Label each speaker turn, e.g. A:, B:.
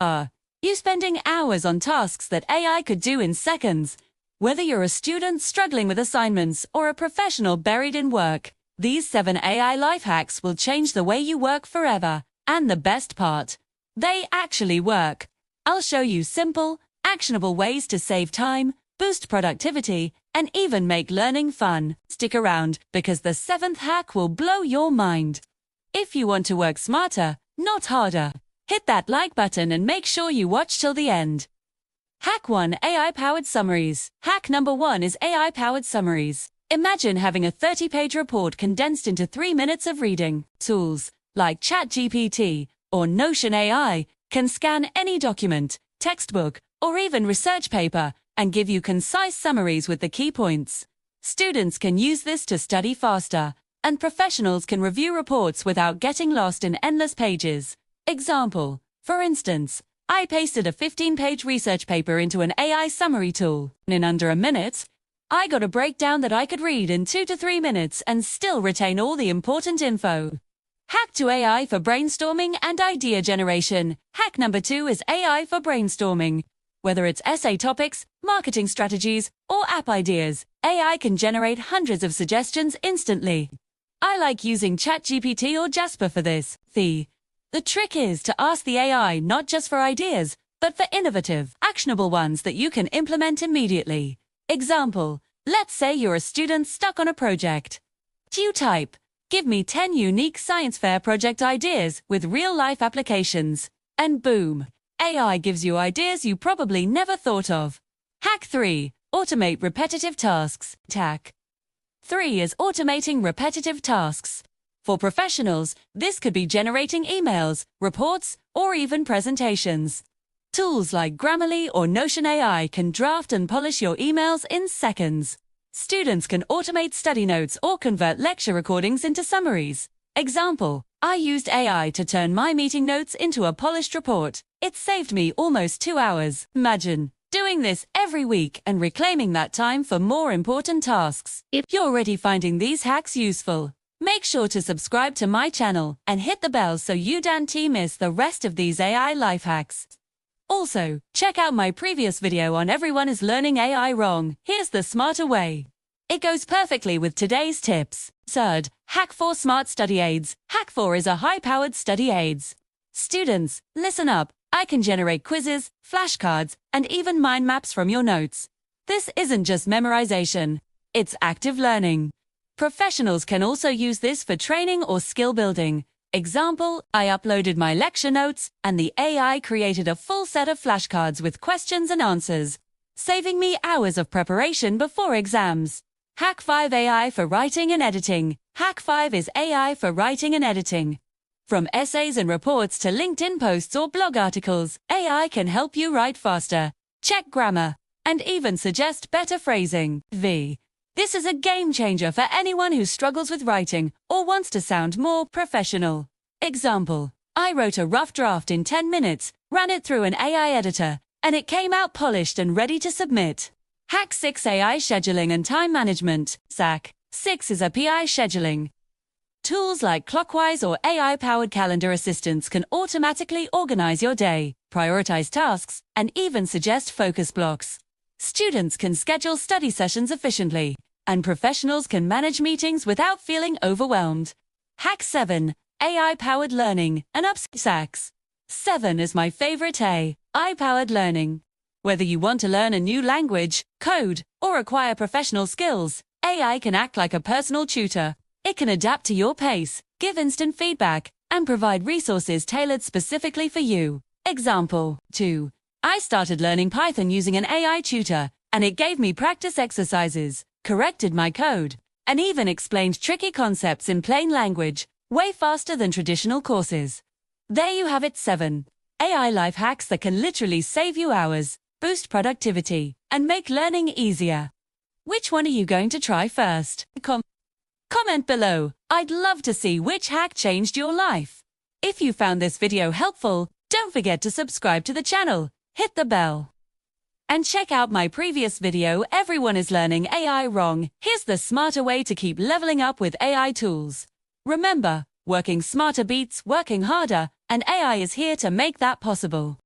A: Are you spending hours on tasks that AI could do in seconds? Whether you're a student struggling with assignments or a professional buried in work, these 7 AI life hacks will change the way you work forever. And the best part, they actually work. I'll show you simple, actionable ways to save time, boost productivity, and even make learning fun. Stick around, because the 7th hack will blow your mind. If you want to work smarter, not harder, hit that like button and make sure you watch till the end. Hack 1: AI-powered summaries. Hack number 1 is AI-powered summaries. Imagine having a 30-page report condensed into 3 minutes of reading. Tools like ChatGPT or Notion AI can scan any document, textbook, or even research paper and give you concise summaries with the key points. Students can use this to study faster, and professionals can review reports without getting lost in endless pages. Example: for instance, I pasted a 15-page research paper into an AI summary tool. In under a minute, I got a breakdown that I could read in 2 to 3 minutes and still retain all the important info. Hack 2: AI for brainstorming and idea generation. Hack number 2 is AI for brainstorming. Whether it's essay topics, marketing strategies, or app ideas, AI can generate hundreds of suggestions instantly. I like using ChatGPT or Jasper for this. The trick is to ask the AI not just for ideas, but for innovative, actionable ones that you can implement immediately. Example: let's say you're a student stuck on a project. You type, "Give me 10 unique science fair project ideas with real-life applications." And boom, AI gives you ideas you probably never thought of. Hack 3: automate repetitive tasks. Hack 3 is automating repetitive tasks. For professionals, this could be generating emails, reports, or even presentations. Tools like Grammarly or Notion AI can draft and polish your emails in seconds. Students can automate study notes or convert lecture recordings into summaries. Example: I used AI to turn my meeting notes into a polished report. It saved me almost 2 hours. Imagine doing this every week and reclaiming that time for more important tasks. If you're already finding these hacks useful, make sure to subscribe to my channel and hit the bell so you don't miss the rest of these AI life hacks. Also, check out my previous video on everyone is learning AI wrong. Here's the smarter way. It goes perfectly with today's tips. Third, Hack 4: smart study aids. Hack 4 is a high-powered study aids. Students, listen up. I can generate quizzes, flashcards, and even mind maps from your notes. This isn't just memorization. It's active learning. Professionals can also use this for training or skill building. Example: I uploaded my lecture notes, and the AI created a full set of flashcards with questions and answers, saving me hours of preparation before exams. Hack 5: AI for writing and editing. Hack 5 is AI for writing and editing. From essays and reports to LinkedIn posts or blog articles, AI can help you write faster, check grammar, and even suggest better phrasing. This is a game changer for anyone who struggles with writing or wants to sound more professional. Example: I wrote a rough draft in 10 minutes, ran it through an AI editor, and it came out polished and ready to submit. Hack 6: AI scheduling and time management. Hack 6 is a PI scheduling. Tools like Clockwise or AI-powered calendar assistants can automatically organize your day, prioritize tasks, and even suggest focus blocks. Students can schedule study sessions efficiently, and professionals can manage meetings without feeling overwhelmed. Hack 7: AI-powered learning and upskilling. Hack 7 is my favorite AI-powered learning. Whether you want to learn a new language, code, or acquire professional skills, AI can act like a personal tutor. It can adapt to your pace, give instant feedback, and provide resources tailored specifically for you. Example: 2. I started learning Python using an AI tutor, and it gave me practice exercises, corrected my code, and even explained tricky concepts in plain language, way faster than traditional courses. There you have it: 7 AI life hacks that can literally save you hours, boost productivity, and make learning easier. Which one are you going to try first? Comment below. I'd love to see which hack changed your life. If you found this video helpful, don't forget to subscribe to the channel, hit the bell, and check out my previous video, Everyone is Learning AI Wrong. Here's the smarter way to keep leveling up with AI tools. Remember, working smarter beats working harder, and AI is here to make that possible.